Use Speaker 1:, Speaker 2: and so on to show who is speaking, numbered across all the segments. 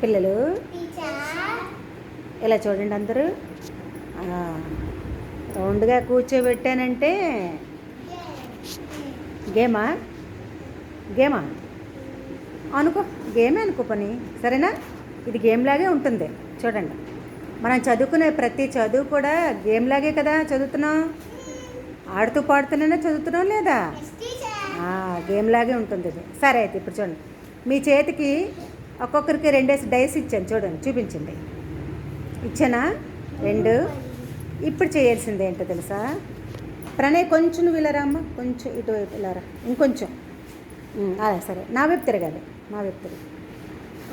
Speaker 1: పిల్లలు ఇలా చూడండి అందరూ రౌండ్గా కూర్చోబెట్టానంటే గేమా గేమా అనుకో గేమే అనుకో పని సరేనా. ఇది గేమ్ లాగే ఉంటుంది చూడండి. మనం చదువుకునే ప్రతి చదువు కూడా గేమ్ లాగే కదా చదువుతున్నాం. ఆడుతూ పాడుతూనే చదువుతున్నాం లేదా? గేమ్ లాగే ఉంటుంది ఇది. సరే అయితే ఇప్పుడు చూడండి, మీ చేతికి ఒక్కొక్కరికి 2 డైస్ ఇచ్చాను చూడండి, చూపించండి. ఇచ్చానా 2? ఇప్పుడు చేయాల్సింది ఏంటో తెలుసా? ప్రణయ్ కొంచెం నువ్వు ఇలా రామ్మ, కొంచెం ఇటువైపు ఇలా రా, ఇంకొంచెం అలా సరే, నా వైపు తిరగాలి, నా వైపు తిరగాలి.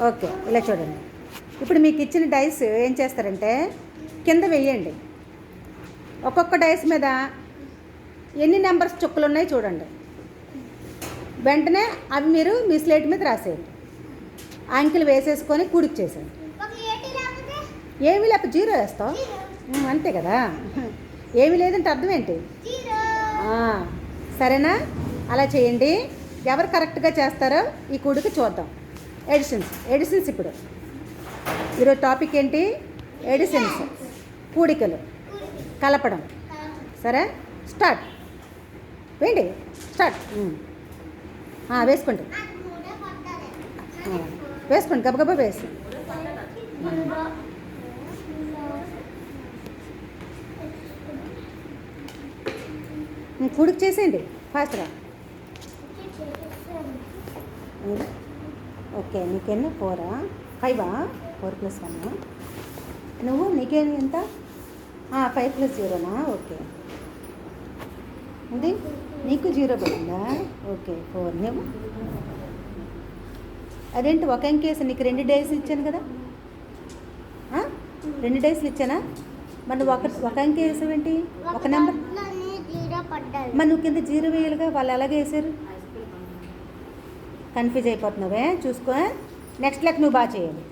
Speaker 1: ఓకే, ఇలా చూడండి. ఇప్పుడు మీకు ఇచ్చిన డైస్ ఏం చేస్తారంటే కింద వేయండి. ఒక్కొక్క డైస్ మీద ఎన్ని నెంబర్స్ చుక్కలు ఉన్నాయి చూడండి. వెంటనే అవి మీరు మీ స్లేట్ మీద రాసేయండి. అంకెలు వేసేసుకొని కూడిచ్చేసేయండి. ఏమీ లేకపోతే 0 వేస్తావు అంతే కదా. ఏమీ లేదంటే అర్థం ఏంటి? సరేనా? అలా చేయండి. ఎవరు కరెక్ట్గా చేస్తారో ఈ కూడికి చూద్దాం. ఎడిషన్స్ ఇప్పుడు ఈరోజు టాపిక్ ఏంటి? ఎడిషన్స్, కూడికలు, కలపడం. సరే, స్టార్ట్. వేయండి, స్టార్ట్. వేసుకోండి, వేసుకోండి, గబగబా వేసి. కూడికి చేసేయండి ఫాస్ట్గా. ఓకే, నీకెన్ని 4 5 4 + 1. నువ్వు నీకేమి ఎంత? 5 + 0నా? ఓకే, ఇది నీకు 0 పడిందా? ఓకే 4. నువ్వు అదేంటి ఒక అంకేసి నీకు 2 డేస్ ఇచ్చాను కదా, 2 డేస్లు ఇచ్చానా? మరి నువ్వు ఒక అంకె వేసావేంటి? ఒక నెంబర్ మరి నువ్వు కింద 0 వేయాలిగా, వాళ్ళు ఎలాగే వేసారు? కన్ఫ్యూజ్ అయిపోతున్నావే, చూసుకో. నెక్స్ట్ లెక్క నువ్వు బాగా చేయాలి.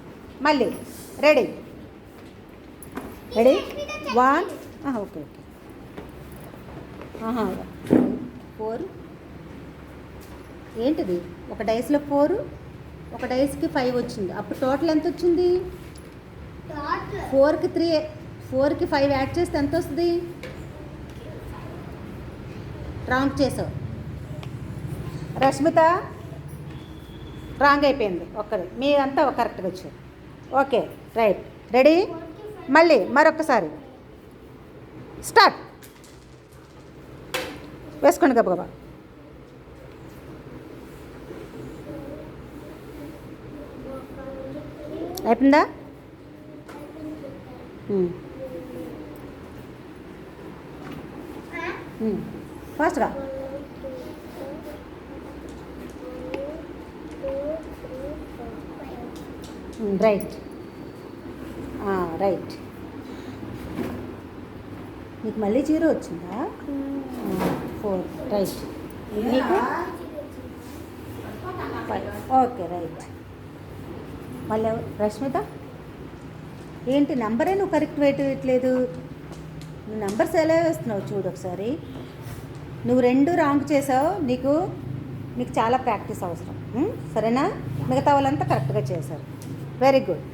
Speaker 1: మళ్ళీ రెడీ 1. ఓకే 4. ఏంటిది? ఒక డైస్లో 4, ఒక డైస్కి 5 వచ్చింది. అప్పుడు టోటల్ ఎంత వచ్చింది? 4కి 5 యాడ్ చేస్తే ఎంత వస్తుంది? రాంగ్ చేసావు రష్మిత, రాంగ్ అయిపోయింది. ఒక్కది మీరంతా కరెక్ట్గా వచ్చారు. Okay right, ready. మళ్ళీ మరొకసారి స్టార్ట్. వేసుకోండి గబగబా. అయిపోయిందా? ఫాస్ట్గా. Right right. నీకు మళ్ళీ 0 వచ్చిందా? 4 రైట్. నీకు 5. Okay right. మళ్ళీ రష్మిత, ఏంటి నెంబరే నువ్వు కరెక్ట్ వేయట్లేదు? నువ్వు నెంబర్స్ ఎలా వేస్తున్నావు చూడు ఒకసారి. నువ్వు 2 రాంగ్ చేసావు. నీకు చాలా ప్రాక్టీస్ అవసరం. సరేనా? మిగతా వాళ్ళంతా కరెక్ట్గా చేశారు. Very good.